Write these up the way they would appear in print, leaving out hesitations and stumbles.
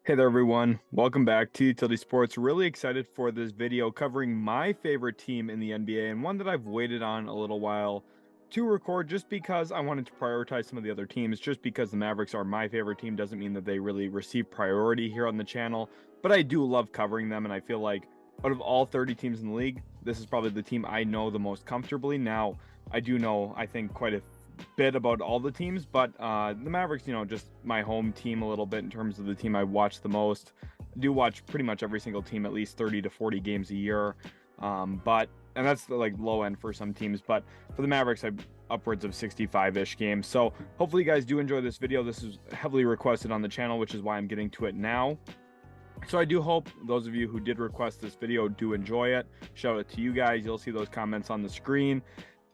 Hey there, everyone. Welcome back to Utility Sports. Really excited for this video covering my favorite team in the NBA and one that I've waited on a little while to record just because I wanted to prioritize some of the other teams. Just because the Mavericks are my favorite team doesn't mean that they really receive priority here on the channel, but I do love covering them, and I feel like out of all 30 teams in the league, this is probably the team I know the most comfortably. Now, I do know, I think, quite a bit about all the teams, but the Mavericks, just my home team a little bit in terms of the team I watch the most. I do watch pretty much every single team at least 30 to 40 games a year. And that's the like low end for some teams, but for the Mavericks, I upwards of 65-ish games. So hopefully you guys do enjoy this video. This is heavily requested on the channel, which is why I'm getting to it now. So I do hope those of you who did request this video do enjoy it. Shout out to you guys. You'll see those comments on the screen.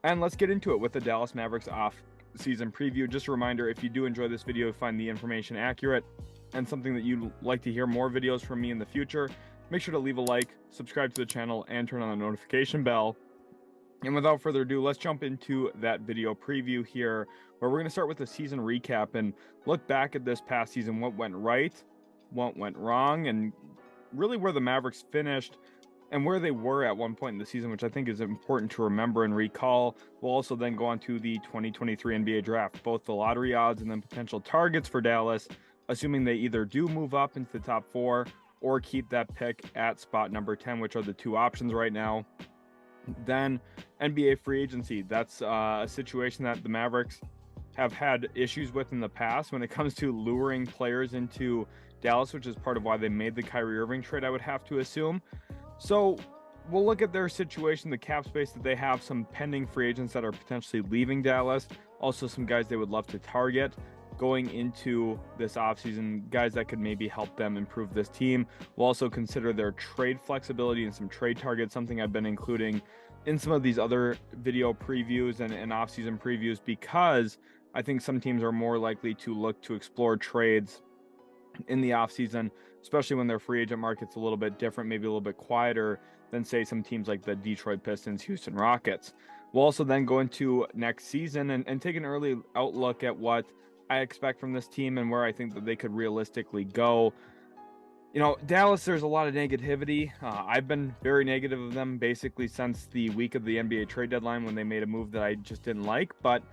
And let's get into it with the Dallas Mavericks off-season preview. Just a reminder, if you do enjoy this video, find the information accurate, and something that you'd like to hear more videos from me in the future, make sure to leave a like, subscribe to the channel, and turn on the notification bell. And without further ado, let's jump into that video preview here, where we're going to start with the season recap and look back at this past season, what went right, what went wrong, and really where the Mavericks finished and where they were at one point in the season, which I think is important to remember and recall. We'll also then go on to the 2023 NBA draft, both the lottery odds and then potential targets for Dallas, assuming they either do move up into the top 4 or keep that pick at spot number 10, which are the two options right now. Then NBA free agency. That's a situation that the Mavericks have had issues with in the past when it comes to luring players into Dallas, which is part of why they made the Kyrie Irving trade, I would have to assume. So we'll look at their situation, the cap space that they have, some pending free agents that are potentially leaving Dallas, also some guys they would love to target going into this offseason, guys that could maybe help them improve this team. We'll also consider their trade flexibility and some trade targets, something I've been including in some of these other video previews and offseason previews, because I think some teams are more likely to look to explore trades in the offseason, especially when their free agent market's a little bit different, maybe a little bit quieter than, say, some teams like the Detroit Pistons, Houston Rockets. We'll also then go into next season and take an early outlook at what I expect from this team and where I think that they could realistically go. Dallas, there's a lot of negativity. I've been very negative of them basically since the week of the NBA trade deadline when they made a move that I just didn't like, but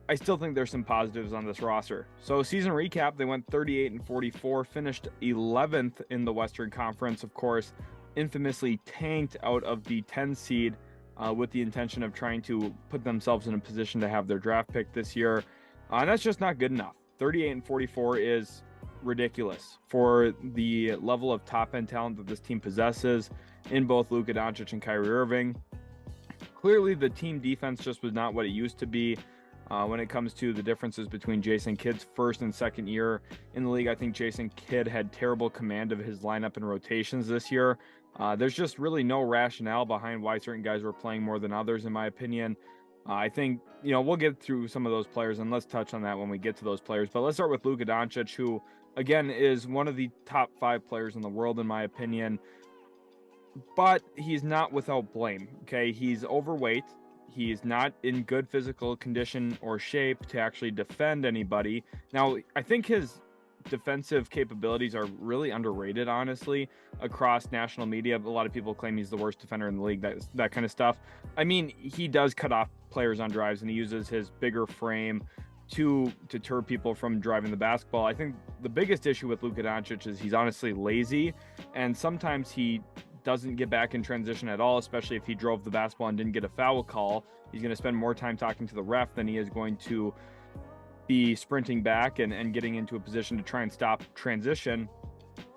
I still think there's some positives on this roster. So season recap, they went 38-44, finished 11th in the Western Conference, of course, infamously tanked out of the 10 seed with the intention of trying to put themselves in a position to have their draft pick this year. And that's just not good enough. 38-44 is ridiculous for the level of top-end talent that this team possesses in both Luka Doncic and Kyrie Irving. Clearly, the team defense just was not what it used to be. When it comes to the differences between Jason Kidd's first and second year in the league, I think Jason Kidd had terrible command of his lineup and rotations this year. There's just really no rationale behind why certain guys were playing more than others, in my opinion. I think, we'll get through some of those players, and let's touch on that when we get to those players. But let's start with Luka Doncic, who, again, is one of the top 5 players in the world, in my opinion. But he's not without blame, okay? He's overweight. He's not in good physical condition or shape to actually defend anybody. Now, I think his defensive capabilities are really underrated, honestly, across national media. A lot of people claim he's the worst defender in the league, that kind of stuff. I mean, he does cut off players on drives, and he uses his bigger frame to deter people from driving the basketball. I think the biggest issue with Luka Doncic is he's honestly lazy, and sometimes he doesn't get back in transition at all, especially if he drove the basketball and didn't get a foul call. He's going to spend more time talking to the ref than he is going to be sprinting back and getting into a position to try and stop transition.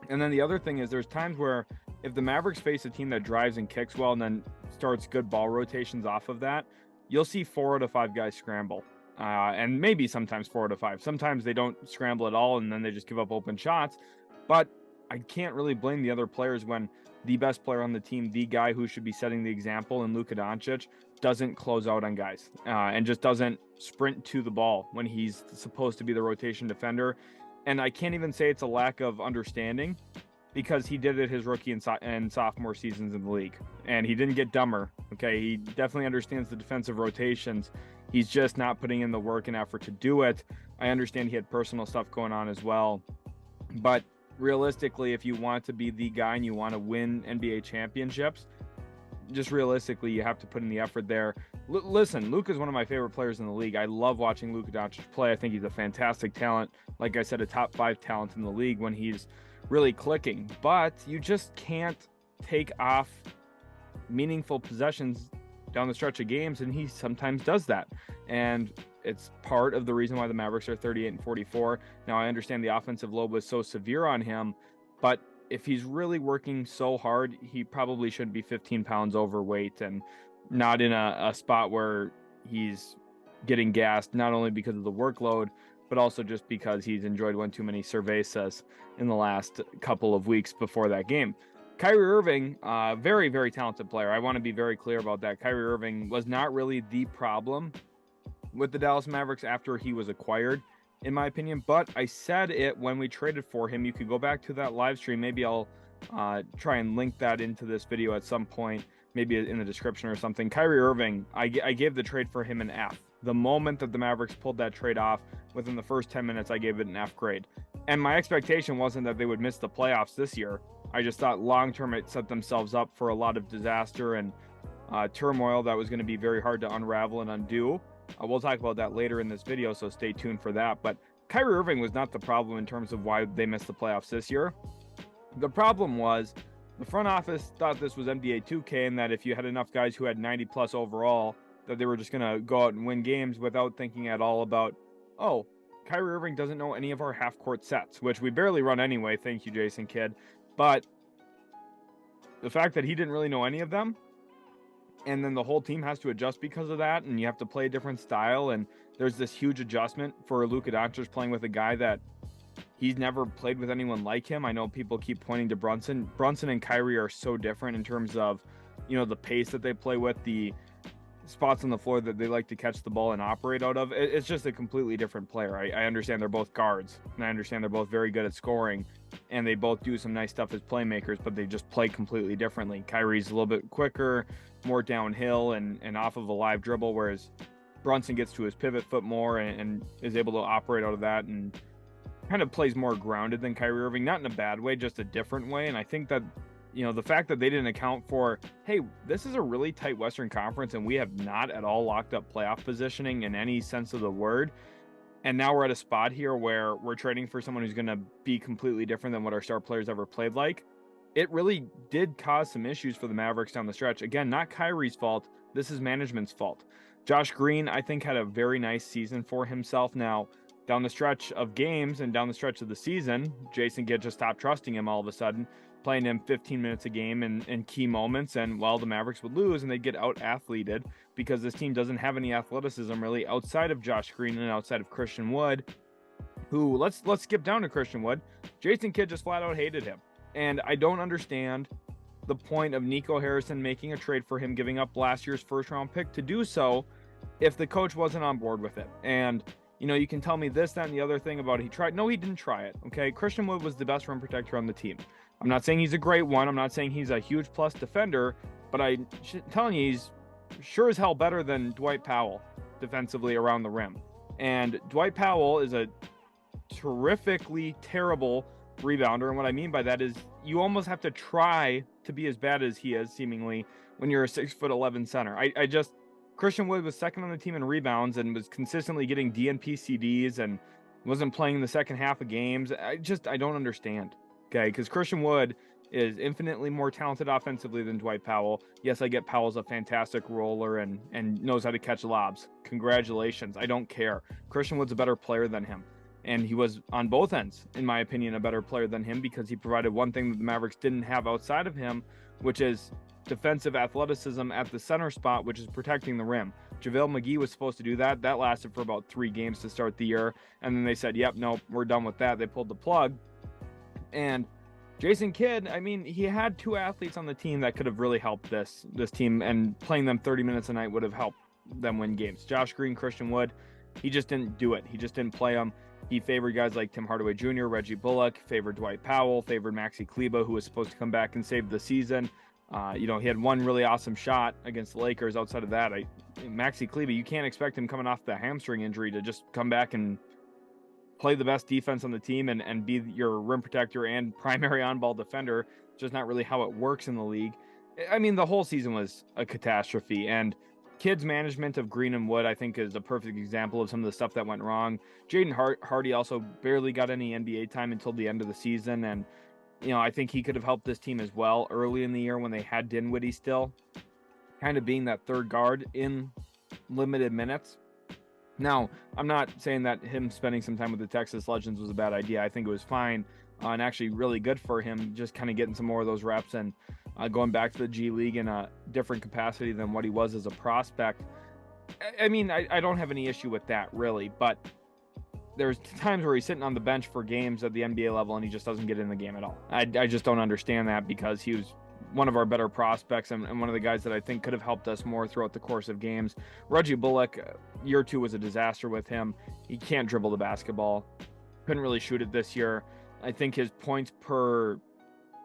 And then the other thing is there's times where if the Mavericks face a team that drives and kicks well and then starts good ball rotations off of that, you'll see 4 out of 5 guys scramble. And maybe sometimes 4 out of 5. Sometimes they don't scramble at all and then they just give up open shots. But I can't really blame the other players when the best player on the team, the guy who should be setting the example in Luka Doncic, doesn't close out on guys and just doesn't sprint to the ball when he's supposed to be the rotation defender. And I can't even say it's a lack of understanding, because he did it his rookie and sophomore seasons in the league, and he didn't get dumber. Okay, he definitely understands the defensive rotations. He's just not putting in the work and effort to do it. I understand he had personal stuff going on as well, but realistically, if you want to be the guy and you want to win NBA championships, just realistically, you have to put in the effort there. Listen, Luka is one of my favorite players in the league. I love watching Luka Doncic play. I think he's a fantastic talent. Like I said, a top 5 talent in the league when he's really clicking. But you just can't take off meaningful possessions down the stretch of games, and he sometimes does that. And it's part of the reason why the Mavericks are 38-44. Now, I understand the offensive load was so severe on him, but if he's really working so hard, he probably shouldn't be 15 pounds overweight and not in a spot where he's getting gassed, not only because of the workload, but also just because he's enjoyed one too many cervezas in the last couple of weeks before that game. Kyrie Irving, very, very talented player. I want to be very clear about that. Kyrie Irving was not really the problem with the Dallas Mavericks after he was acquired, in my opinion, but I said it when we traded for him. You could go back to that live stream. Maybe I'll try and link that into this video at some point, maybe in the description or something. Kyrie Irving, I gave the trade for him an F. The moment that the Mavericks pulled that trade off, within the first 10 minutes, I gave it an F grade. And my expectation wasn't that they would miss the playoffs this year. I just thought long-term it set themselves up for a lot of disaster and turmoil that was going to be very hard to unravel and undo. We'll talk about that later in this video, so stay tuned for that. But Kyrie Irving was not the problem in terms of why they missed the playoffs this year. The problem was the front office thought this was NBA 2K, and that if you had enough guys who had 90-plus overall, that they were just going to go out and win games without thinking at all about, oh, Kyrie Irving doesn't know any of our half-court sets, which we barely run anyway. Thank you, Jason Kidd. But the fact that he didn't really know any of them, and then the whole team has to adjust because of that, and you have to play a different style, and there's this huge adjustment for Luka Doncic playing with a guy that he's never played with anyone like him. I know people keep pointing to Brunson. Brunson and Kyrie are so different in terms of, the pace that they play with, the spots on the floor that they like to catch the ball and operate out of. It's just a completely different player. I understand they're both guards, and I understand they're both very good at scoring, and they both do some nice stuff as playmakers, but they just play completely differently. Kyrie's a little bit quicker, more downhill and off of a live dribble, whereas Brunson gets to his pivot foot more and is able to operate out of that and kind of plays more grounded than Kyrie Irving, not in a bad way, just a different way. And I think that, the fact that they didn't account for, hey, this is a really tight Western Conference and we have not at all locked up playoff positioning in any sense of the word. And now we're at a spot here where we're trading for someone who's going to be completely different than what our star players ever played like. It really did cause some issues for the Mavericks down the stretch. Again, not Kyrie's fault. This is management's fault. Josh Green, I think, had a very nice season for himself. Now, down the stretch of games and down the stretch of the season, Jason Kidd just stopped trusting him all of a sudden, playing him 15 minutes a game in key moments. And while the Mavericks would lose and they'd get out-athleted because this team doesn't have any athleticism really outside of Josh Green and outside of Christian Wood, who, let's skip down to Christian Wood. Jason Kidd just flat out hated him. And I don't understand the point of Nico Harrison making a trade for him, giving up last year's first-round pick to do so if the coach wasn't on board with it. And, you can tell me this, that, and the other thing about it. He tried. No, he didn't try it, okay? Christian Wood was the best rim protector on the team. I'm not saying he's a great one. I'm not saying he's a huge plus defender, but I'm telling you, he's sure as hell better than Dwight Powell defensively around the rim. And Dwight Powell is a terrifically terrible rebounder, and what I mean by that is you almost have to try to be as bad as he is, seemingly, when you're a 6'11" center. Christian Wood was second on the team in rebounds and was consistently getting DNP CDs and wasn't playing the second half of games. I don't understand, okay? Because Christian Wood is infinitely more talented offensively than Dwight Powell. Yes, I get Powell's a fantastic roller and knows how to catch lobs. Congratulations. I don't care. Christian Wood's a better player than him. And he was, on both ends, in my opinion, a better player than him because he provided one thing that the Mavericks didn't have outside of him, which is defensive athleticism at the center spot, which is protecting the rim. JaVale McGee was supposed to do that. That lasted for about 3 games to start the year. And then they said, yep, nope, we're done with that. They pulled the plug. And Jason Kidd, he had 2 athletes on the team that could have really helped this team, and playing them 30 minutes a night would have helped them win games. Josh Green, Christian Wood, he just didn't do it. He just didn't play them. He favored guys like Tim Hardaway Jr., Reggie Bullock, favored Dwight Powell, favored Maxi Kleber, who was supposed to come back and save the season. He had one really awesome shot against the Lakers. Outside of that, Maxi Kleber, you can't expect him coming off the hamstring injury to just come back and play the best defense on the team and be your rim protector and primary on-ball defender. Just not really how it works in the league. I mean, the whole season was a catastrophe, and Kidd's management of Green and Wood, I think, is a perfect example of some of the stuff that went wrong. Jaden Hardy also barely got any NBA time until the end of the season, and I think he could have helped this team as well early in the year when they had Dinwiddie still, kind of being that third guard in limited minutes. Now, I'm not saying that him spending some time with the Texas Legends was a bad idea. I think it was fine and actually really good for him, just kind of getting some more of those reps and going back to the G League in a different capacity than what he was as a prospect. I mean, I don't have any issue with that, really, but there's times where he's sitting on the bench for games at the NBA level and he just doesn't get in the game at all. I just don't understand that, because he was one of our better prospects and one of the guys that I think could have helped us more throughout the course of games. Reggie Bullock, year 2 was a disaster with him. He can't dribble the basketball. Couldn't really shoot it this year. I think his points per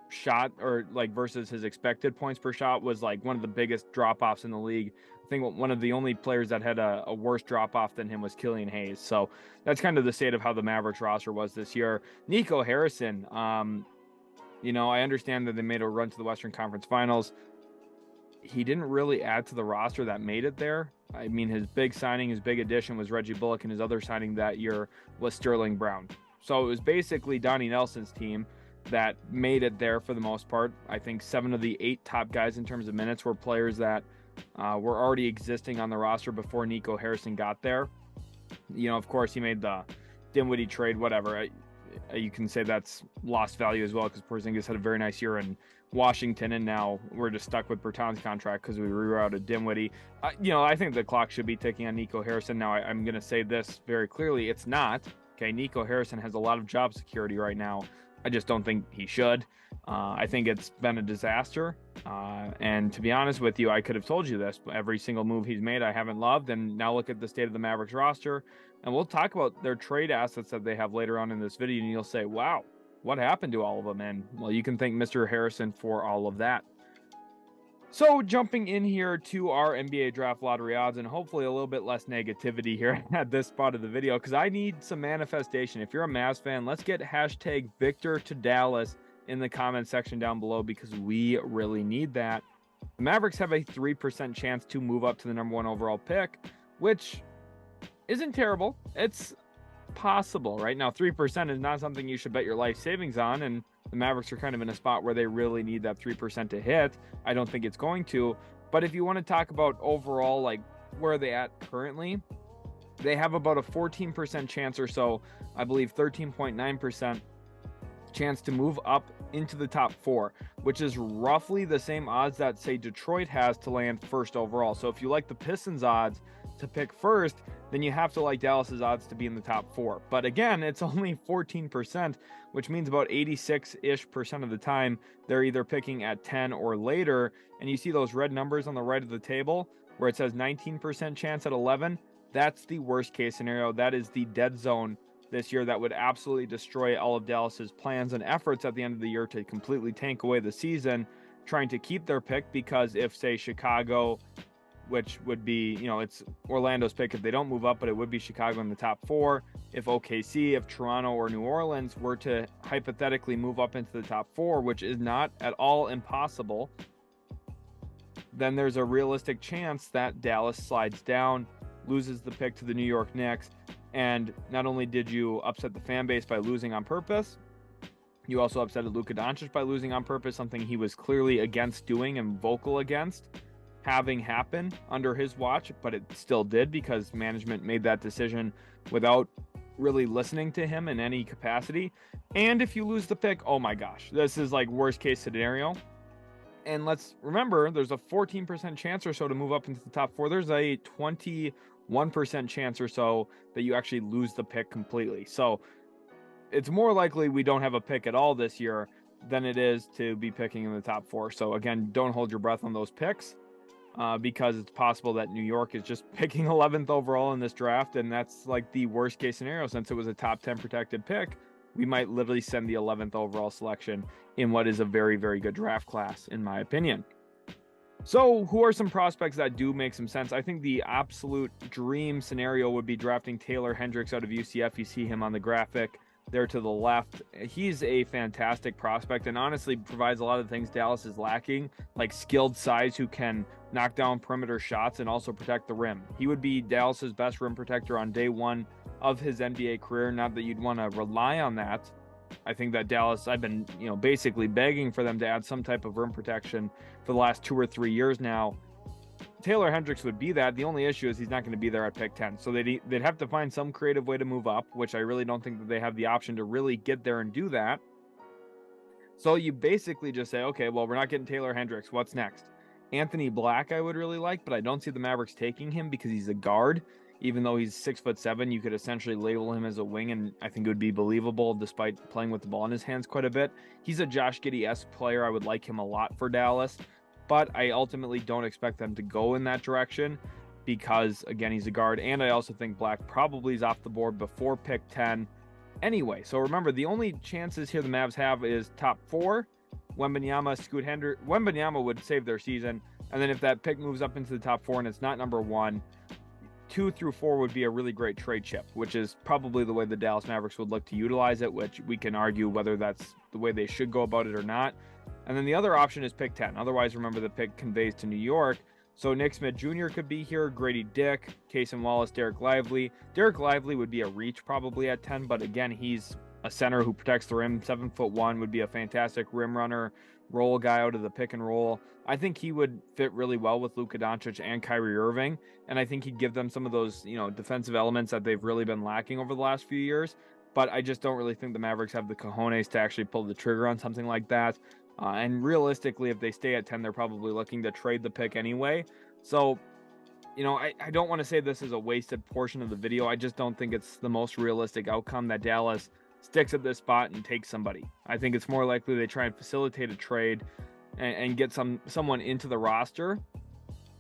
shot, or like versus his expected points per shot, was like one of the biggest drop-offs in the league. I think one of the only players that had a worse drop-off than him was Killian Hayes. So that's kind of the state of how the Mavericks roster was this year. Nico Harrison, I understand that they made a run to the Western Conference Finals. He didn't really add to the roster that made it there. I mean, his big signing, his big addition was Reggie Bullock, and his other signing that year was Sterling Brown. So it was basically Donnie Nelson's team that made it there for the most part. I think 7 of the 8 top guys in terms of minutes were players that were already existing on the roster before Nico Harrison got there. Of course, he made the Dinwiddie trade, whatever. You can say that's lost value as well, because Porzingis had a very nice year in Washington, and now we're just stuck with Bertans' contract because we rerouted Dinwiddie. I think the clock should be ticking on Nico Harrison. Now, I'm going to say this very clearly. It's not. Okay, Nico Harrison has a lot of job security right now. I just don't think he should. I think it's been a disaster. And to be honest with you, I could have told you this, but every single move he's made, I haven't loved. And now look at the state of the Mavericks roster. And we'll talk about their trade assets that they have later on in this video. And you'll say, wow, what happened to all of them? And well, you can thank Mr. Harrison for all of that. So jumping in here to our NBA draft lottery odds, and hopefully a little bit less negativity here at this spot of the video, because I need some manifestation. If you're a Mavs fan, let's get hashtag Victor to Dallas in the comment section down below, because we really need that. The Mavericks have a 3% chance to move up to the number 1 overall pick, which isn't terrible. It's possible. Right now, 3% is not something you should bet your life savings on, and the Mavericks are kind of in a spot where they really need that 3% to hit. I don't think it's going to, but if you want to talk about overall, like where are they at currently, they have about a 14% chance or so, I believe 13.9% chance to move up into the top 4, which is roughly the same odds that, say, Detroit has to land first overall. So if you like the Pistons odds to pick first, then you have to like Dallas's odds to be in the top 4. But again, it's only 14%, which means about 86-ish% of the time they're either picking at 10 or later. And you see those red numbers on the right of the table where it says 19% chance at 11. That's the worst case scenario. That is the dead zone this year that would absolutely destroy all of Dallas's plans and efforts at the end of the year to completely tank away the season, trying to keep their pick. Because if, say, Chicago, which would be, it's Orlando's pick if they don't move up, but it would be Chicago in the top 4. If OKC, if Toronto or New Orleans were to hypothetically move up into the top 4, which is not at all impossible, then there's a realistic chance that Dallas slides down, loses the pick to the New York Knicks. And not only did you upset the fan base by losing on purpose, you also upset Luka Doncic by losing on purpose, something he was clearly against doing and vocal against having happen under his watch, but it still did because management made that decision without really listening to him in any capacity. And if you lose the pick, oh my gosh, this is like worst case scenario. And let's remember, there's a 14% chance or so to move up into the top 4. There's a 21% chance or so that you actually lose the pick completely. So it's more likely we don't have a pick at all this year than it is to be picking in the top 4. So again, don't hold your breath on those picks. Because it's possible that New York is just picking 11th overall in this draft, and that's like the worst case scenario. Since it was a top 10 protected pick, we might literally send the 11th overall selection in what is a very, very good draft class, in my opinion. So, who are some prospects that do make some sense? I think the absolute dream scenario would be drafting Taylor Hendricks out of UCF. You see him on the graphic there to the left. He's a fantastic prospect and honestly provides a lot of things Dallas is lacking, like skilled size who can knock down perimeter shots and also protect the rim. He would be Dallas's best rim protector on day one of his NBA career. Not that you'd want to rely on that. I think that Dallas, I've been, basically begging for them to add some type of rim protection for the last 2 or 3 years now. Taylor Hendricks would be that. The only issue is he's not going to be there at pick 10. So they'd have to find some creative way to move up, which I really don't think that they have the option to really get there and do that. So you basically just say, okay, well, we're not getting Taylor Hendricks. What's next? Anthony Black, I would really like, but I don't see the Mavericks taking him because he's a guard. Even though he's 6'7", you could essentially label him as a wing, and I think it would be believable despite playing with the ball in his hands quite a bit. He's a Josh Giddey-esque player. I would like him a lot for Dallas, but I ultimately don't expect them to go in that direction because, again, he's a guard, and I also think Black probably is off the board before pick 10 anyway. So remember, the only chances here the Mavs have is top 4, Wembanyama, Scoot Henderson. Wembanyama would save their season, and then if that pick moves up into the top 4 and it's not number 1, 2 through 4 would be a really great trade chip, which is probably the way the Dallas Mavericks would look to utilize it, which we can argue whether that's the way they should go about it or not. And then the other option is pick 10. Otherwise, remember the pick conveys to New York. So Nick Smith Jr. could be here, Grady Dick, Cason Wallace, Derek Lively. Derek Lively would be a reach probably at 10, but again, he's a center who protects the rim. 7'1", would be a fantastic rim runner, roll guy out of the pick and roll. I think he would fit really well with Luka Doncic and Kyrie Irving, and I think he'd give them some of those, defensive elements that they've really been lacking over the last few years. But I just don't really think the Mavericks have the cojones to actually pull the trigger on something like that. And realistically, if they stay at 10, they're probably looking to trade the pick anyway. So, I don't want to say this is a wasted portion of the video. I just don't think it's the most realistic outcome that Dallas sticks at this spot and takes somebody. I think it's more likely they try and facilitate a trade and get someone into the roster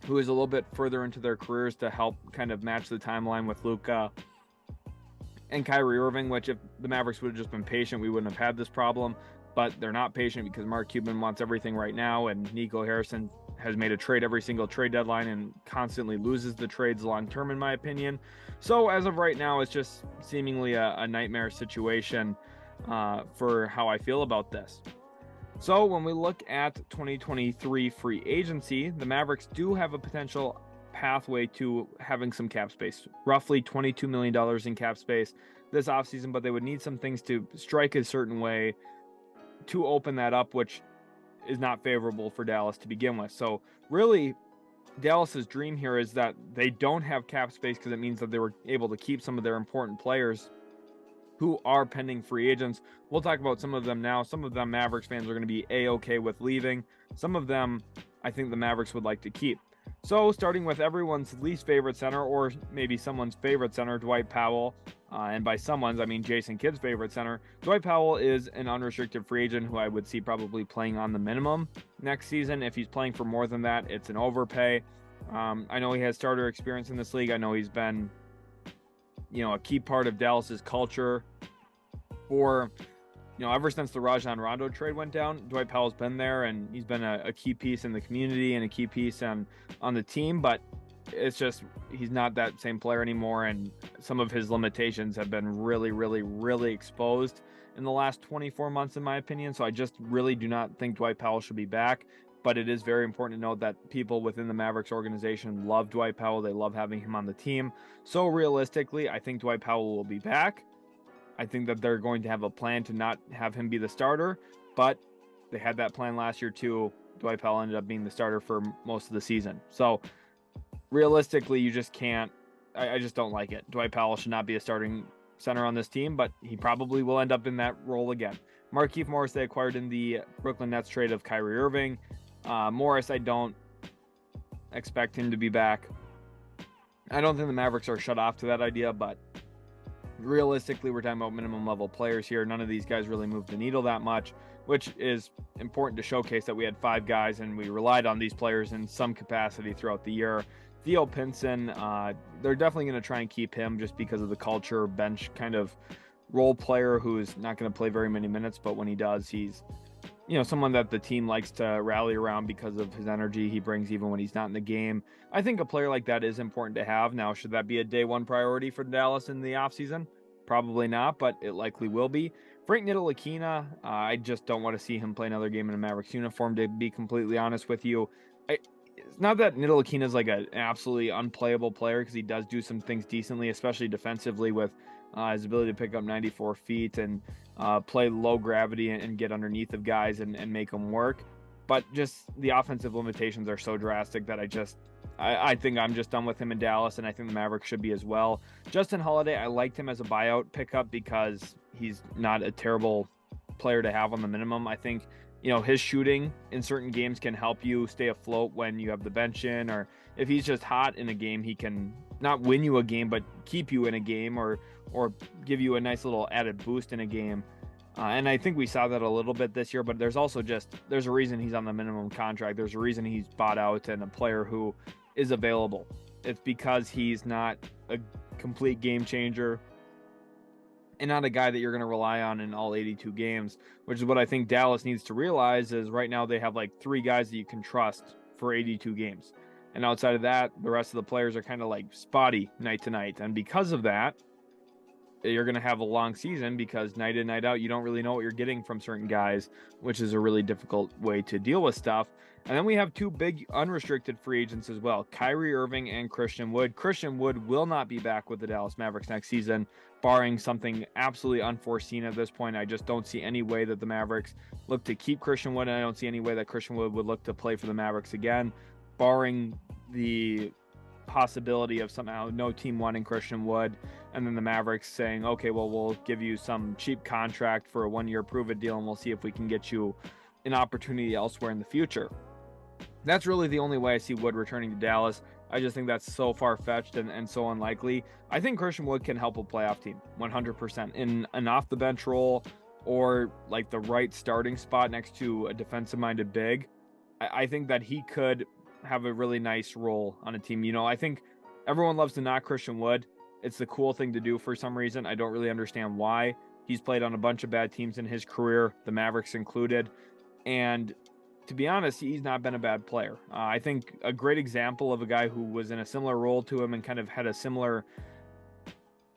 who is a little bit further into their careers to help kind of match the timeline with Luka and Kyrie Irving, which if the Mavericks would have just been patient, we wouldn't have had this problem. But they're not patient because Mark Cuban wants everything right now, and Nico Harrison has made a trade every single trade deadline and constantly loses the trades long term, in my opinion. So as of right now, it's just seemingly a nightmare situation for how I feel about this. So when we look at 2023 free agency, the Mavericks do have a potential pathway to having some cap space, roughly $22 million in cap space this offseason, but they would need some things to strike a certain way to open that up, which is not favorable for Dallas to begin with. So really, Dallas's dream here is that they don't have cap space because it means that they were able to keep some of their important players who are pending free agents. We'll talk about some of them now. Some of them Mavericks fans are going to be A-okay with leaving. Some of them I think the Mavericks would like to keep. So starting with everyone's least favorite center, or maybe someone's favorite center, Dwight Powell. And by someone's, I mean Jason Kidd's favorite center. Dwight Powell is an unrestricted free agent who I would see probably playing on the minimum next season. If he's playing for more than that, it's an overpay. I know he has starter experience in this league. I know he's been, a key part of Dallas's culture for, ever since the Rajon Rondo trade went down. Dwight Powell's been there, and he's been a key piece in the community and a key piece on the team, but it's just he's not that same player anymore, and some of his limitations have been really, really, really exposed in the last 24 months, in my opinion. So I just really do not think Dwight Powell should be back, but it is very important to note that people within the Mavericks organization love Dwight Powell. They love having him on the team. So realistically, I think Dwight Powell will be back. I think that they're going to have a plan to not have him be the starter, but they had that plan last year too. Dwight Powell ended up being the starter for most of the season. So realistically, you just can't. I just don't like it. Dwight Powell should not be a starting center on this team, but he probably will end up in that role again. Markieff Morris they acquired in the Brooklyn Nets trade of Kyrie Irving. Morris, I don't expect him to be back. I don't think the Mavericks are shut off to that idea, but realistically, we're talking about minimum level players here. None of these guys really move the needle that much, which is important to showcase that we had 5 guys and we relied on these players in some capacity throughout the year. Theo Pinson, they're definitely going to try and keep him just because of the culture, bench kind of role player who's not going to play very many minutes, but when he does, he's someone that the team likes to rally around because of his energy he brings even when he's not in the game. I think a player like that is important to have. Now, should that be a day one priority for Dallas in the offseason? Probably not, but it likely will be. Frank Ntilikina, I just don't want to see him play another game in a Mavericks uniform, to be completely honest with you. It's not that Ntilikina is like an absolutely unplayable player, because he does do some things decently, especially defensively with his ability to pick up 94 feet and play low gravity and get underneath of guys and make them work. But just the offensive limitations are so drastic that I think I'm just done with him in Dallas, and I think the Mavericks should be as well. Justin Holiday, I liked him as a buyout pickup because he's not a terrible player to have on the minimum. I think, his shooting in certain games can help you stay afloat when you have the bench in, or if he's just hot in a game, he can not win you a game, but keep you in a game, or give you a nice little added boost in a game. And I think we saw that a little bit this year, but there's also there's a reason he's on the minimum contract. There's a reason he's bought out and a player who is available. It's because he's not a complete game changer and not a guy that you're going to rely on in all 82 games, which is what I think Dallas needs to realize. Is right now they have like 3 guys that you can trust for 82 games. And outside of that, the rest of the players are kind of like spotty night to night. And because of that, you're going to have a long season, because night in, night out, you don't really know what you're getting from certain guys, which is a really difficult way to deal with stuff. And then we have 2 big unrestricted free agents as well, Kyrie Irving and Christian Wood. Christian Wood will not be back with the Dallas Mavericks next season, barring something absolutely unforeseen at this point. I just don't see any way that the Mavericks look to keep Christian Wood, and I don't see any way that Christian Wood would look to play for the Mavericks again, barring the possibility of somehow no team wanting Christian Wood, and then the Mavericks saying, okay, well, we'll give you some cheap contract for a 1-year prove-it deal, and we'll see if we can get you an opportunity elsewhere in the future. That's really the only way I see Wood returning to Dallas. I just think that's so far-fetched and so unlikely. I think Christian Wood can help a playoff team 100% in an off-the-bench role, or like the right starting spot next to a defensive-minded big. I think that he could have a really nice role on a team. I think everyone loves to knock Christian Wood. It's the cool thing to do for some reason. I don't really understand why. He's played on a bunch of bad teams in his career, the Mavericks included. And to be honest, he's not been a bad player. I think a great example of a guy who was in a similar role to him and kind of had a similar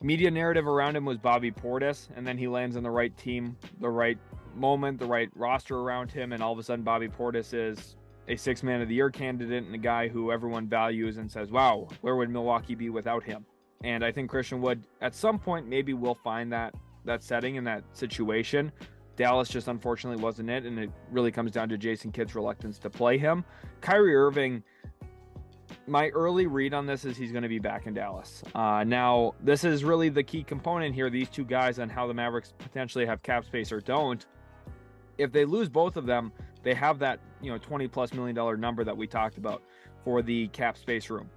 media narrative around him was Bobby Portis. And then he lands on the right team, the right moment, the right roster around him. And all of a sudden, Bobby Portis is a 6th Man of the Year candidate and a guy who everyone values and says, wow, where would Milwaukee be without him? And I think Christian Wood at some point maybe will find that setting and that situation. Dallas just unfortunately wasn't it, and it really comes down to Jason Kidd's reluctance to play him. Kyrie Irving, my early read on this is he's going to be back in Dallas. Now, this is really the key component here, these 2 guys, on how the Mavericks potentially have cap space or don't. If they lose both of them, they have that $20+ million number that we talked about for the cap space room.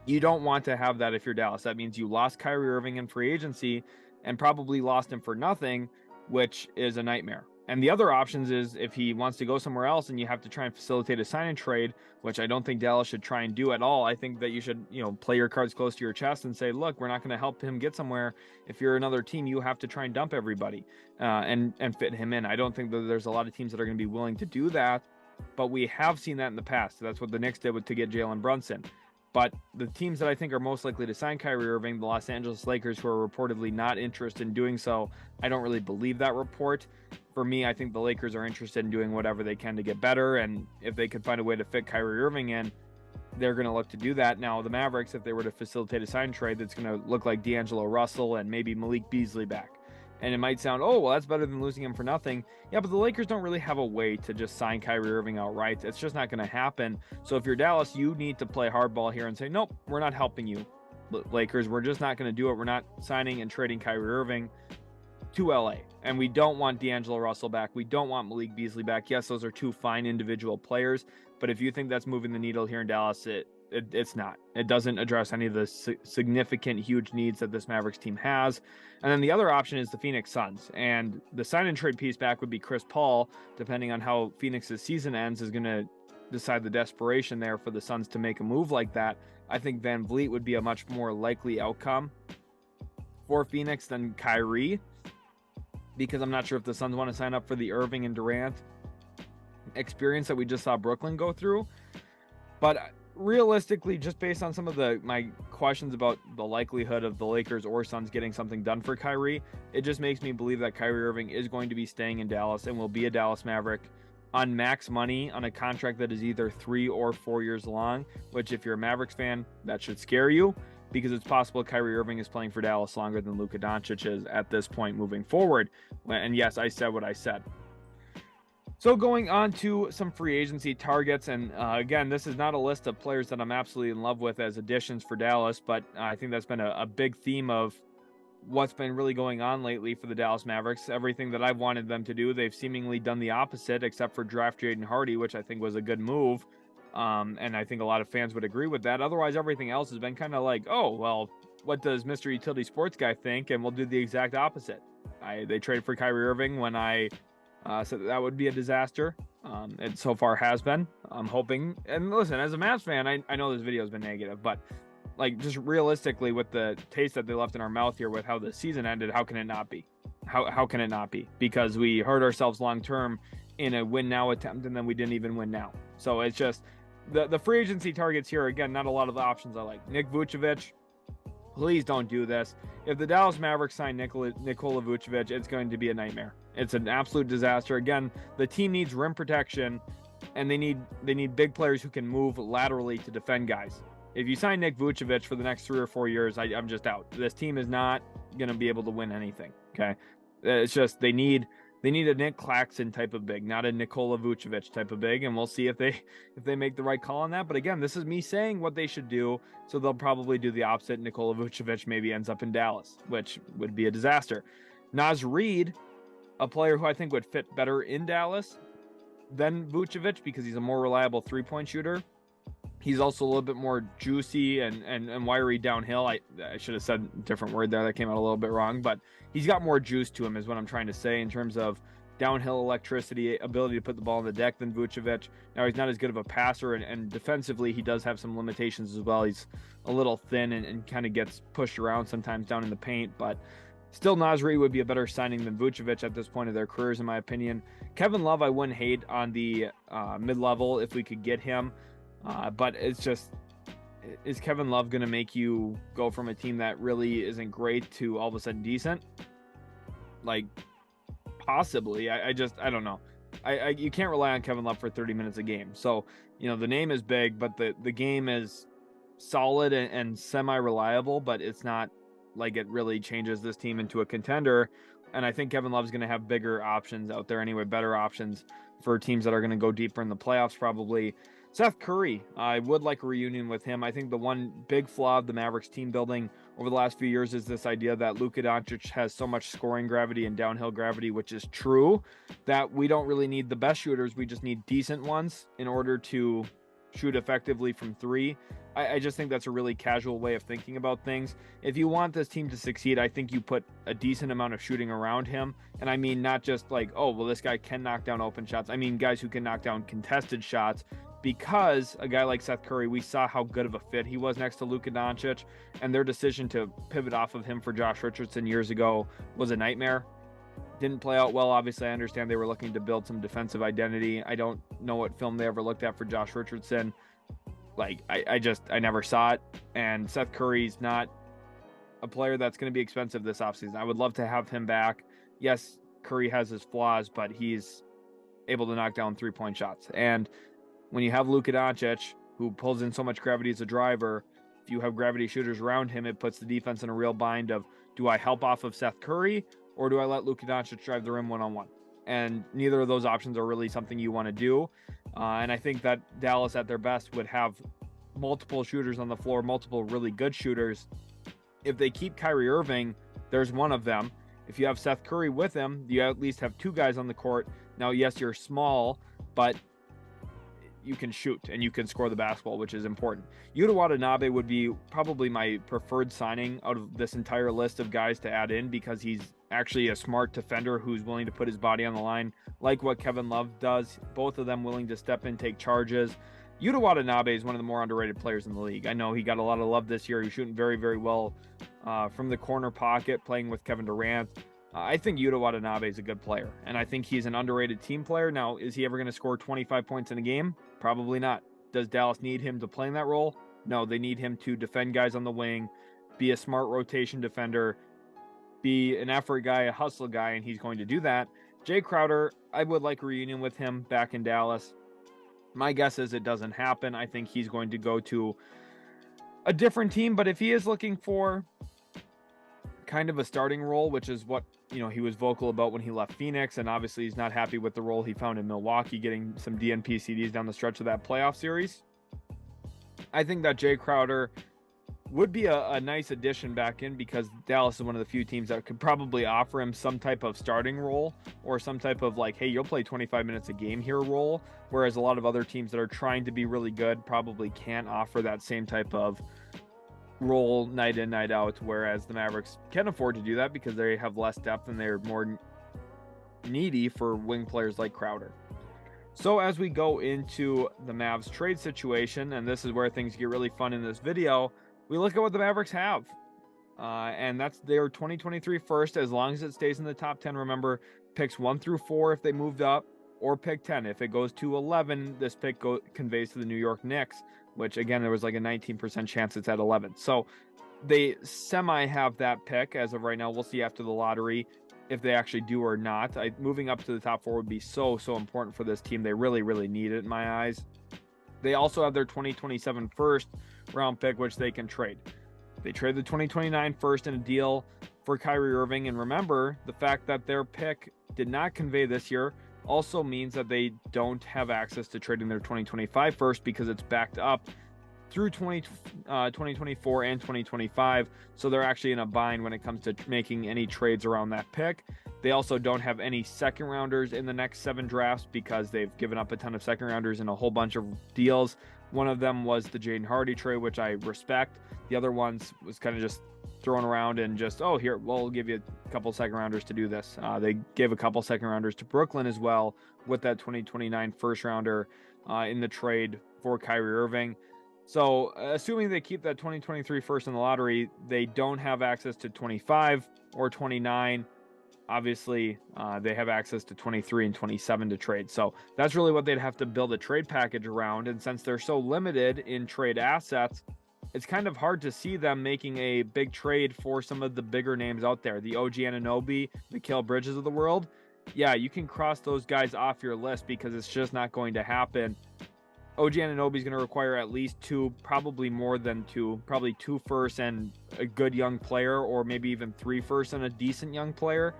You don't want to have that if you're Dallas. That means you lost Kyrie Irving in free agency and probably lost him for nothing, which is a nightmare. And the other options is if he wants to go somewhere else and you have to try and facilitate a sign and trade, which I don't think Dallas should try and do at all. I think that you should, play your cards close to your chest and say, look, we're not going to help him get somewhere. If you're another team, you have to try and dump everybody and fit him in. I don't think that there's a lot of teams that are going to be willing to do that, but we have seen that in the past. That's what the Knicks did to get Jalen Brunson. But the teams that I think are most likely to sign Kyrie Irving, the Los Angeles Lakers, who are reportedly not interested in doing so, I don't really believe that report. For me, I think the Lakers are interested in doing whatever they can to get better, and if they could find a way to fit Kyrie Irving in, they're going to look to do that. Now, the Mavericks, if they were to facilitate a sign trade, that's going to look like D'Angelo Russell and maybe Malik Beasley back. And it might sound, oh, well, that's better than losing him for nothing. Yeah, but the Lakers don't really have a way to just sign Kyrie Irving outright. It's just not going to happen. So if you're Dallas, you need to play hardball here and say, nope, we're not helping you, Lakers. We're just not going to do it. We're not signing and trading Kyrie Irving to LA. And we don't want D'Angelo Russell back. We don't want Malik Beasley back. Yes, those are 2 fine individual players. But if you think that's moving the needle here in Dallas, it's not. It doesn't address any of the significant, huge needs that this Mavericks team has. And then the other option is the Phoenix Suns. And the sign and trade piece back would be Chris Paul, depending on how Phoenix's season ends, is going to decide the desperation there for the Suns to make a move like that. I think Van Vliet would be a much more likely outcome for Phoenix than Kyrie. because I'm not sure if the Suns want to sign up for the Irving and Durant experience that we just saw Brooklyn go through. But realistically, just based on some of my questions about the likelihood of the Lakers or Suns getting something done for Kyrie, it just makes me believe that Kyrie Irving is going to be staying in Dallas and will be a Dallas Maverick on max money on a contract that is either 3 or 4 years long, which if you're a Mavericks fan, that should scare you, because it's possible Kyrie Irving is playing for Dallas longer than Luka Doncic is at this point moving forward. And yes, I said what I said. So going on to some free agency targets, and again, this is not a list of players that I'm absolutely in love with as additions for Dallas, but I think that's been a big theme of what's been really going on lately for the Dallas Mavericks. Everything that I've wanted them to do, they've seemingly done the opposite, except for draft Jaden Hardy, which I think was a good move. And I think a lot of fans would agree with that. Otherwise, everything else has been kind of like, oh, well, what does Mr. Utility Sports Guy think? And we'll do the exact opposite. They traded for Kyrie Irving when I said that would be a disaster. It so far has been. I'm hoping. And listen, as a Mavs fan, I know this video has been negative, but like just realistically, with the taste that they left in our mouth here with how the season ended, how can it not be? How can it not be? Because we hurt ourselves long term in a win now attempt, and then we didn't even win now. So it's just the free agency targets here, again, not a lot of the options I like. Nick Vucevic, please don't do this. If the Dallas Mavericks sign Nikola Vucevic, it's going to be a nightmare. It's an absolute disaster. Again, the team needs rim protection, and they need big players who can move laterally to defend guys. If you sign Nick Vucevic for the next 3 or 4 years, I'm just out. This team is not going to be able to win anything. Okay, it's just they need a Nick Claxton type of big, not a Nikola Vucevic type of big, and we'll see if they make the right call on that. But again, this is me saying what they should do, so they'll probably do the opposite. Nikola Vucevic maybe ends up in Dallas, which would be a disaster. Naz Reid, a player who I think would fit better in Dallas than Vucevic because he's a more reliable three-point shooter. He's also a little bit more juicy and wiry downhill. I should have said a different word there. That came out a little bit wrong, but he's got more juice to him is what I'm trying to say in terms of downhill electricity, ability to put the ball on the deck than Vucevic. Now, he's not as good of a passer, and defensively, he does have some limitations as well. He's a little thin and kind of gets pushed around sometimes down in the paint, but still, Naz Reid would be a better signing than Vucevic at this point of their careers, in my opinion. Kevin Love, I wouldn't hate on the mid-level if we could get him. But it's just, is Kevin Love going to make you go from a team that really isn't great to all of a sudden decent? Like, possibly. I don't know. You can't rely on Kevin Love for 30 minutes a game. So, the name is big, but the game is solid and semi-reliable, but it's not like it really changes this team into a contender. And I think Kevin Love's going to have bigger options out there anyway, better options for teams that are going to go deeper in the playoffs probably. Seth Curry, I would like a reunion with him. I think the one big flaw of the Mavericks team building over the last few years is this idea that Luka Doncic has so much scoring gravity and downhill gravity, which is true, that we don't really need the best shooters. We just need decent ones in order to shoot effectively from three. I just think that's a really casual way of thinking about things. If you want this team to succeed, I think you put a decent amount of shooting around him. And I mean, not just like, oh, well, this guy can knock down open shots. I mean, guys who can knock down contested shots, because a guy like Seth Curry, we saw how good of a fit he was next to Luka Doncic, and their decision to pivot off of him for Josh Richardson years ago was a nightmare. Didn't play out well. Obviously, I understand they were looking to build some defensive identity. I don't know what film they ever looked at for Josh Richardson. Like, I never saw it. And Seth Curry's not a player that's going to be expensive this offseason. I would love to have him back. Yes, Curry has his flaws, but he's able to knock down three-point shots. And when you have Luka Doncic, who pulls in so much gravity as a driver, if you have gravity shooters around him, it puts the defense in a real bind of, do I help off of Seth Curry, or do I let Luka Doncic drive the rim one-on-one? And neither of those options are really something you want to do. And I think that Dallas at their best would have multiple shooters on the floor, multiple really good shooters. If they keep Kyrie Irving, there's one of them. If you have Seth Curry with him, you at least have two guys on the court. Now, yes, you're small, but you can shoot and you can score the basketball, which is important. Yuta Watanabe would be probably my preferred signing out of this entire list of guys to add in, because he's actually a smart defender who's willing to put his body on the line, like what Kevin Love does. Both of them willing to step in, take charges. Yuta Watanabe is one of the more underrated players in the league. I know he got a lot of love this year. He's shooting very, very well from the corner pocket, playing with Kevin Durant. I think Yuta Watanabe is a good player, and I think he's an underrated team player. Now, is he ever going to score 25 points in a game? Probably not. Does Dallas need him to play in that role? No, they need him to defend guys on the wing, be a smart rotation defender, be an effort guy, a hustle guy, and he's going to do that. Jay Crowder, I would like a reunion with him back in Dallas. My guess is it doesn't happen. I think he's going to go to a different team, but if he is looking for kind of a starting role, which is what he was vocal about when he left Phoenix, and obviously he's not happy with the role he found in Milwaukee, getting some DNP CDs down the stretch of that playoff series. I think that Jay Crowder would be a nice addition back in, because Dallas is one of the few teams that could probably offer him some type of starting role, or some type of like, hey, you'll play 25 minutes a game here role, whereas a lot of other teams that are trying to be really good probably can't offer that same type of role night in, night out, whereas the Mavericks can afford to do that because they have less depth and they're more needy for wing players like Crowder. So as we go into the Mavs trade situation, and this is where things get really fun in this video, we look at what the Mavericks have. And that's their 2023 first, as long as it stays in the top 10. Remember, picks 1 through 4 if they moved up, or pick 10. If it goes to 11, this pick conveys to the New York Knicks, which again, there was like a 19% chance it's at 11. So they semi have that pick as of right now. We'll see after the lottery if they actually do or not. Moving up to the top 4 would be so important for this team. They really need it in my eyes. They also have their 2027 first round pick, which they can trade. They trade the 2029 first in a deal for Kyrie Irving. And remember, the fact that their pick did not convey this year also means that they don't have access to trading their 2025 first, because it's backed up through 2024 and 2025. So they're actually in a bind when it comes to making any trades around that pick. They also don't have any second rounders in the next 7 drafts, because they've given up a ton of second rounders in a whole bunch of deals. One of them was the Jaden Hardy trade, which I respect. The other ones was kind of just thrown around and just, oh, here, we'll give you a couple second rounders to do this. They gave a couple second rounders to Brooklyn as well, with that 2029 first rounder in the trade for Kyrie Irving. So assuming they keep that 2023 first in the lottery, they don't have access to 25 or 29. Obviously, they have access to 23 and 27 to trade. So that's really what they'd have to build a trade package around. And since they're so limited in trade assets, it's kind of hard to see them making a big trade for some of the bigger names out there. The OG Anunoby, Mikal Bridges of the world. Yeah, you can cross those guys off your list, because it's just not going to happen. OG Anunoby is going to require at least 2, probably more than 2, probably 2 firsts and a good young player, or maybe even 3 firsts and a decent young player.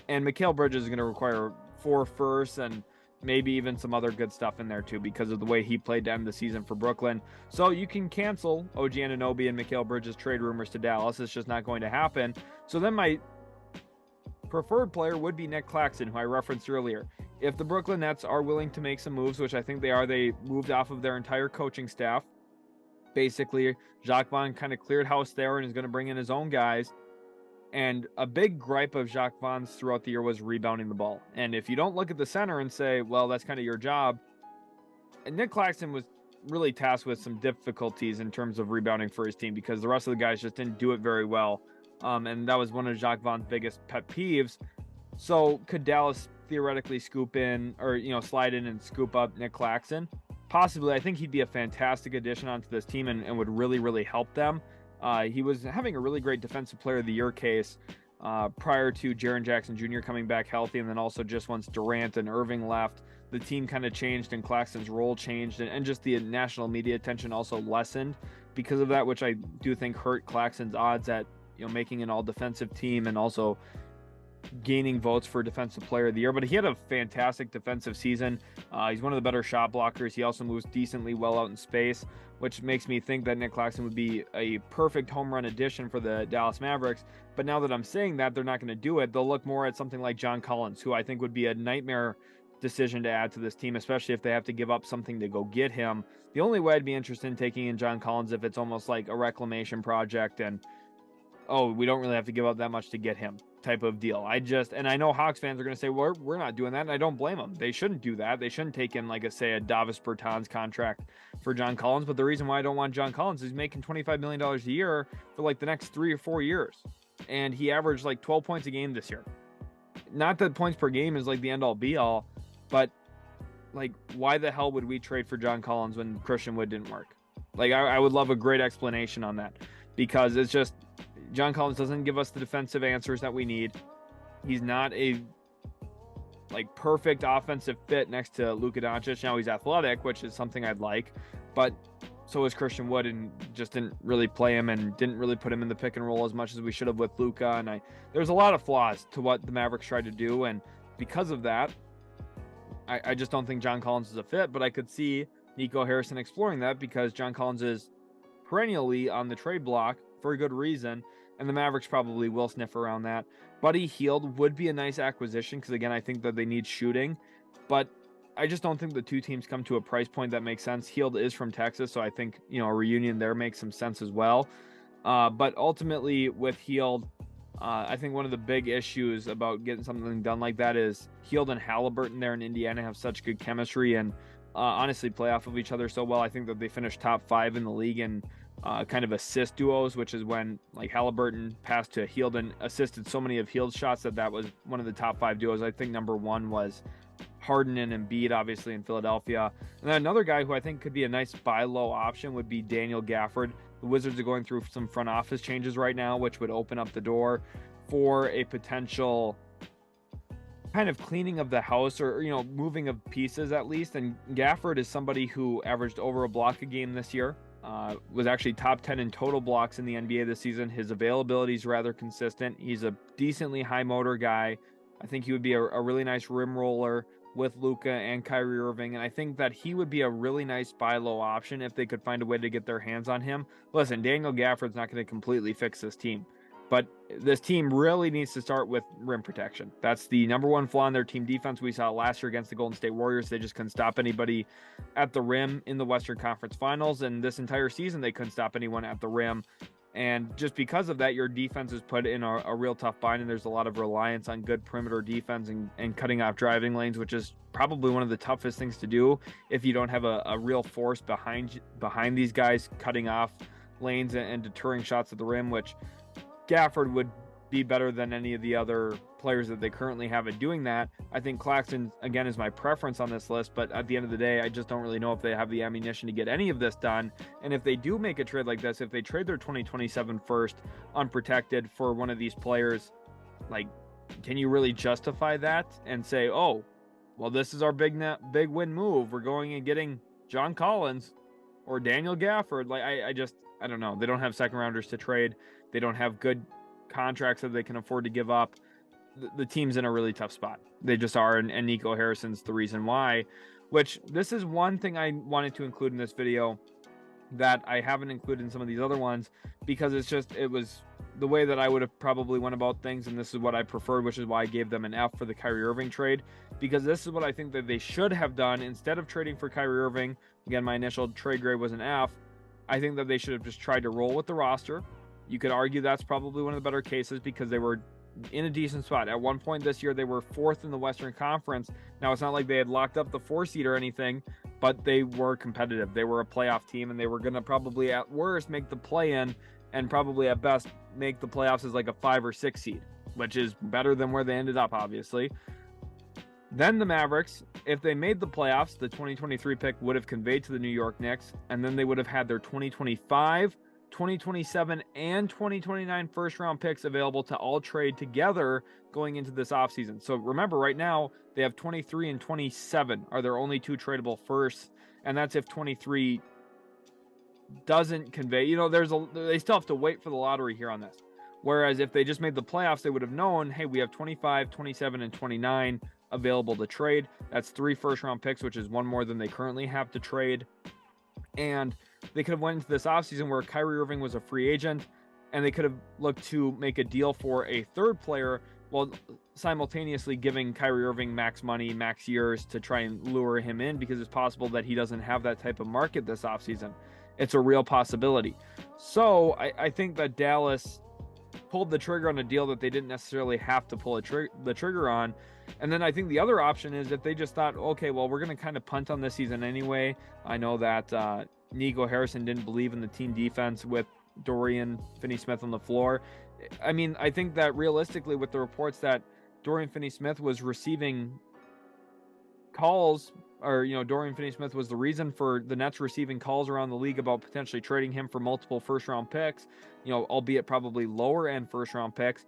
And Mikal Bridges is going to require 4 firsts and maybe even some other good stuff in there too, because of the way he played to end the season for Brooklyn. So you can cancel OG Anunoby and Mikal Bridges trade rumors to Dallas. It's just not going to happen. So then my preferred player would be Nick Claxton, who I referenced earlier. If the Brooklyn Nets are willing to make some moves, which I think they are, they moved off of their entire coaching staff. Basically, Jacques Vaughn kind of cleared house there and is going to bring in his own guys. And a big gripe of Jacques Vaughn's throughout the year was rebounding the ball. And if you don't look at the center and say, well, that's kind of your job, and Nick Claxton was really tasked with some difficulties in terms of rebounding for his team, because the rest of the guys just didn't do it very well. And that was one of Jacques Vaughn's biggest pet peeves. So could Dallas theoretically scoop in, or slide in and scoop up Nick Claxton? Possibly. I think he'd be a fantastic addition onto this team and would really help them. He was having a really great Defensive Player of the Year case prior to Jaren Jackson Jr. coming back healthy, and then also just once Durant and Irving left, the team kind of changed and Claxton's role changed, and just the national media attention also lessened because of that, which I do think hurt Claxton's odds at making an all-defensive team and also gaining votes for Defensive Player of the Year. But he had a fantastic defensive season. He's one of the better shot blockers. He also moves decently well out in space, which makes me think that Nick Claxton would be a perfect home run addition for the Dallas Mavericks. But now that I'm saying that, they're not going to do it. They'll look more at something like John Collins, who I think would be a nightmare decision to add to this team, especially if they have to give up something to go get him. The only way I'd be interested in taking in John Collins if it's almost like a reclamation project and, oh, we don't really have to give up that much to get him type of deal. And I know Hawks fans are going to say, well, we're not doing that, and I don't blame them. They shouldn't do that. They shouldn't take in, like, a Davis Bertans contract for John Collins. But the reason why I don't want John Collins is he's making $25 million a year for, like, the next 3 or 4 years. And he averaged, like, 12 points a game this year. not that points per game is like the end all be all, but like, why the hell would we trade for John Collins when Christian Wood didn't work? Like, I would love a great explanation on that, because it's just John Collins doesn't give us the defensive answers that we need. He's not a like perfect offensive fit next to Luka Doncic. Now he's athletic, which is something I'd like, but so is Christian Wood, and just didn't really play him and didn't really put him in the pick and roll as much as we should have with Luka. And there's a lot of flaws to what the Mavericks tried to do, and because of that, I just don't think John Collins is a fit. But I could see Nico Harrison exploring that, because John Collins is perennially on the trade block for a good reason, and the Mavericks probably will sniff around that. Buddy Hield would be a nice acquisition, because again, I think that they need shooting, but I just don't think the two teams come to a price point that makes sense. Hield is from Texas, so I think, you know, a reunion there makes some sense as well. But ultimately with Hield, I think one of the big issues about getting something done like that is Hield and Halliburton there in Indiana have such good chemistry, and honestly play off of each other so well. I think that they finished top 5 in the league in kind of assist duos, which is when like Halliburton passed to Hield and assisted so many of Hield's shots that was one of the top 5 duos. I think number 1 was Harden and Embiid, obviously, in Philadelphia. And then another guy who I think could be a nice buy low option would be Daniel Gafford. The Wizards are going through some front office changes right now, which would open up the door for a potential kind of cleaning of the house, or, you know, moving of pieces at least. And Gafford is somebody who averaged over a block a game this year, was actually top 10 in total blocks in the NBA this season. His availability is rather consistent. He's a decently high motor guy. I think he would be a really nice rim roller with Luka and Kyrie Irving, and I think that he would be a really nice buy low option if they could find a way to get their hands on him. Listen, Daniel Gafford's not going to completely fix this team, but this team really needs to start with rim protection. That's the number 1 flaw in their team defense. We saw it last year against the Golden State Warriors. They just couldn't stop anybody at the rim in the Western Conference Finals, and this entire season they couldn't stop anyone at the rim. And just because of that, your defense is put in a real tough bind, and there's a lot of reliance on good perimeter defense and cutting off driving lanes, which is probably one of the toughest things to do if you don't have a real force behind these guys cutting off lanes and deterring shots at the rim, which Gafford would be better than any of the other players that they currently have at doing that. I think Claxton, again, is my preference on this list, but at the end of the day, I just don't really know if they have the ammunition to get any of this done. And if they do make a trade like this, if they trade their 2027 first unprotected for one of these players, like, can you really justify that and say, oh, well, this is our big win move, we're going and getting John Collins or Daniel Gafford? Like, I don't know. They don't have second rounders to trade. They don't have good contracts that they can afford to give up. The team's in a really tough spot. They just are, and Nico Harrison's the reason why, which this is one thing I wanted to include in this video that I haven't included in some of these other ones, because it was the way that I would have probably went about things, and this is what I preferred, which is why I gave them an F for the Kyrie Irving trade, because this is what I think that they should have done instead of trading for Kyrie Irving. Again, my initial trade grade was an F. I think that they should have just tried to roll with the roster. You could argue that's probably one of the better cases, because they were in a decent spot. At one point this year, they were 4th in the Western Conference. Now, it's not like they had locked up the 4 seed or anything, but they were competitive. They were a playoff team, and they were going to probably at worst make the play-in, and probably at best make the playoffs as like a 5 or 6 seed, which is better than where they ended up, obviously. Then the Mavericks, if they made the playoffs, the 2023 pick would have conveyed to the New York Knicks, and then they would have had their 2025, 2027, and 2029 first-round picks available to all trade together going into this offseason. So remember, right now, they have 23 and 27 are their only 2 tradable firsts, and that's if 23 doesn't convey. You know, they still have to wait for the lottery here on this. Whereas if they just made the playoffs, they would have known, hey, we have 25, 27, and 29 available to trade. That's 3 first-round picks, which is 1 more than they currently have to trade. And they could have went into this offseason where Kyrie Irving was a free agent, and they could have looked to make a deal for a 3rd player while simultaneously giving Kyrie Irving max money, max years to try and lure him in, because it's possible that he doesn't have that type of market this offseason. It's a real possibility. So I think that Dallas pulled the trigger on a deal that they didn't necessarily have to pull the trigger on. And then I think the other option is if they just thought, okay, well, we're going to kind of punt on this season anyway. I know that Nico Harrison didn't believe in the team defense with Dorian Finney-Smith on the floor. I mean, I think that realistically, with the reports that Dorian Finney-Smith was receiving calls, or, Dorian Finney-Smith was the reason for the Nets receiving calls around the league about potentially trading him for multiple first-round picks, albeit probably lower-end first-round picks.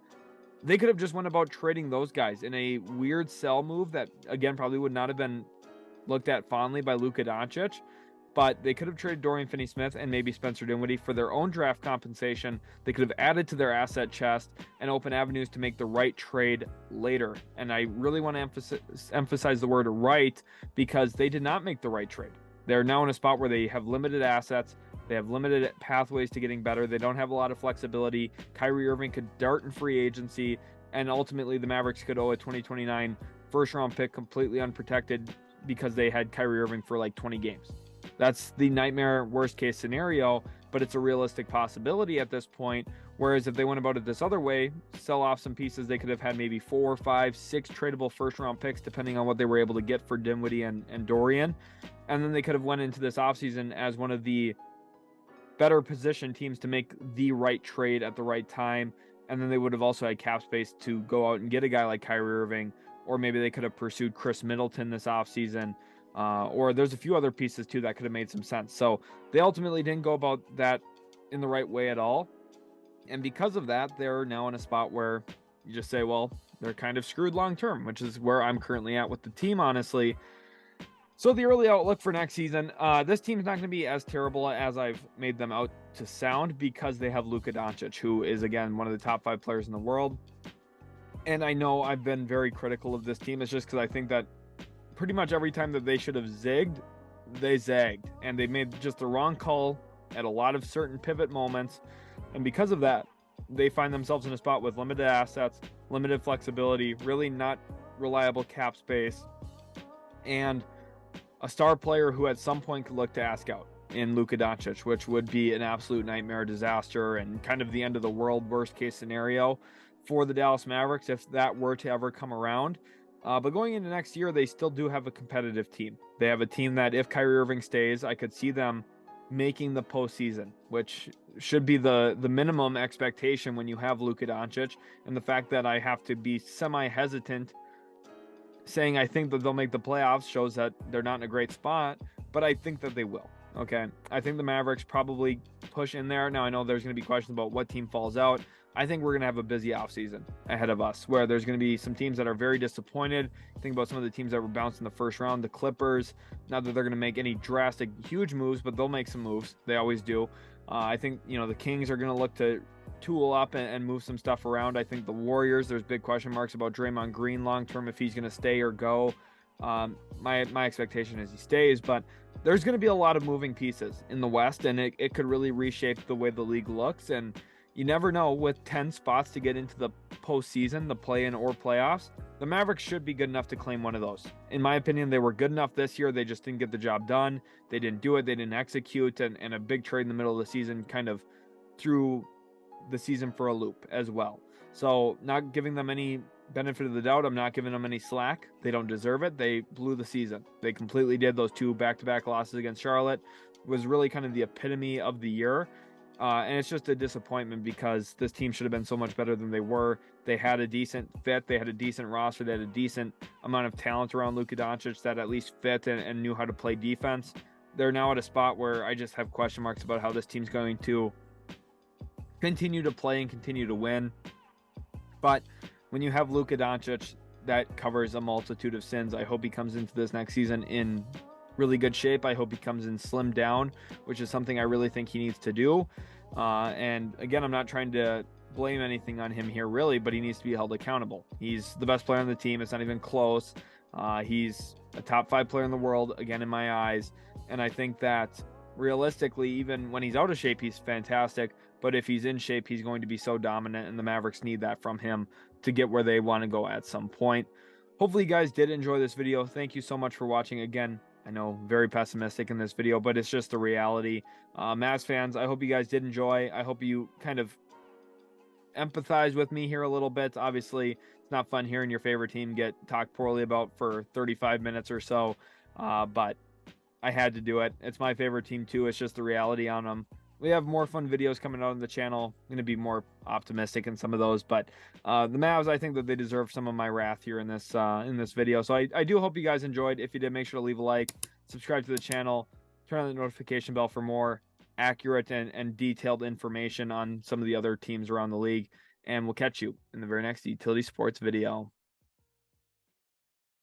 They could have just went about trading those guys in a weird sell move that, again, probably would not have been looked at fondly by Luka Doncic, but they could have traded Dorian Finney-Smith and maybe Spencer Dinwiddie for their own draft compensation. They could have added to their asset chest and open avenues to make the right trade later. And I really want to emphasize the word right, because they did not make the right trade. They're now in a spot where they have limited assets. They have limited pathways to getting better. They don't have a lot of flexibility. Kyrie Irving could dart in free agency, and ultimately the Mavericks could owe a 2029 first-round pick completely unprotected because they had Kyrie Irving for like 20 games. That's the nightmare worst-case scenario, but it's a realistic possibility at this point. Whereas if they went about it this other way, sell off some pieces, they could have had maybe 4, 5, 6 tradable first-round picks, depending on what they were able to get for Dinwiddie and Dorian. And then they could have went into this offseason as one of the better positioned teams to make the right trade at the right time. And then they would have also had cap space to go out and get a guy like Kyrie Irving, or maybe they could have pursued Chris Middleton this offseason. Or there's a few other pieces too that could have made some sense. So they ultimately didn't go about that in the right way at all. And because of that, they're now in a spot where you just say, well, they're kind of screwed long term, which is where I'm currently at with the team, honestly. So the early outlook for next season, this team's not going to be as terrible as I've made them out to sound, because they have Luka Doncic, who is, again, one of the top 5 players in the world. And I know I've been very critical of this team. It's just because I think that pretty much every time that they should have zigged, they zagged. And they made just the wrong call at a lot of certain pivot moments. And because of that, they find themselves in a spot with limited assets, limited flexibility, really not reliable cap space, and a star player who at some point could look to ask out in Luka Doncic, which would be an absolute nightmare, disaster, and kind of the end of the world worst case scenario for the Dallas Mavericks if that were to ever come around. But going into next year, they still do have a competitive team. They have a team that, if Kyrie Irving stays, I could see them making the postseason, which should be the minimum expectation when you have Luka Doncic. And the fact that I have to be semi-hesitant saying I think that they'll make the playoffs shows that they're not in a great spot, but I think that they will. Okay, I think the Mavericks probably push in there. Now, I know there's going to be questions about what team falls out. I think we're going to have a busy offseason ahead of us, where there's going to be some teams that are very disappointed. Think about some of the teams that were bounced in the first round, the Clippers. Not that they're going to make any drastic, huge moves, but they'll make some moves. They always do. I think, the Kings are going to look to tool up and move some stuff around. I think the Warriors, there's big question marks about Draymond Green long-term, if he's going to stay or go. My expectation is he stays, but there's going to be a lot of moving pieces in the West, and it could really reshape the way the league looks. And you never know, with 10 spots to get into the postseason, the play-in or playoffs, the Mavericks should be good enough to claim one of those. In my opinion, they were good enough this year. They just didn't get the job done. They didn't do it. They didn't execute, and a big trade in the middle of the season kind of threw the season for a loop as well. So not giving them any benefit of the doubt. I'm not giving them any slack. They don't deserve it. They blew the season. They completely did. Those 2 back-to-back losses against Charlotte was really kind of the epitome of the year. And it's just a disappointment, because this team should have been so much better than they were. They had a decent fit. They had a decent roster. They had a decent amount of talent around Luka Doncic that at least fit and knew how to play defense. They're now at a spot where I just have question marks about how this team's going to continue to play and continue to win. But when you have Luka Doncic, that covers a multitude of sins. I hope he comes into this next season in really good shape. I hope he comes in slimmed down, which is something I really think he needs to do. And again, I'm not trying to blame anything on him here, really, but he needs to be held accountable. He's the best player on the team. It's not even close. He's a top 5 player in the world, again, in my eyes. And I think that realistically, even when he's out of shape, he's fantastic. But if he's in shape, he's going to be so dominant, and the Mavericks need that from him to get where they want to go at some point. Hopefully you guys did enjoy this video. Thank you so much for watching. Again, I know, very pessimistic in this video, but it's just the reality. Mavs fans, I hope you guys did enjoy. I hope you kind of empathize with me here a little bit. Obviously, it's not fun hearing your favorite team get talked poorly about for 35 minutes or so, but I had to do it. It's my favorite team too. It's just the reality on them. we have more fun videos coming out on the channel. I'm going to be more optimistic in some of those, but the Mavs, I think that they deserve some of my wrath here in this video. So I do hope you guys enjoyed. If you did, make sure to leave a like, subscribe to the channel, turn on the notification bell for more accurate and detailed information on some of the other teams around the league. And we'll catch you in the very next Utility Sports video.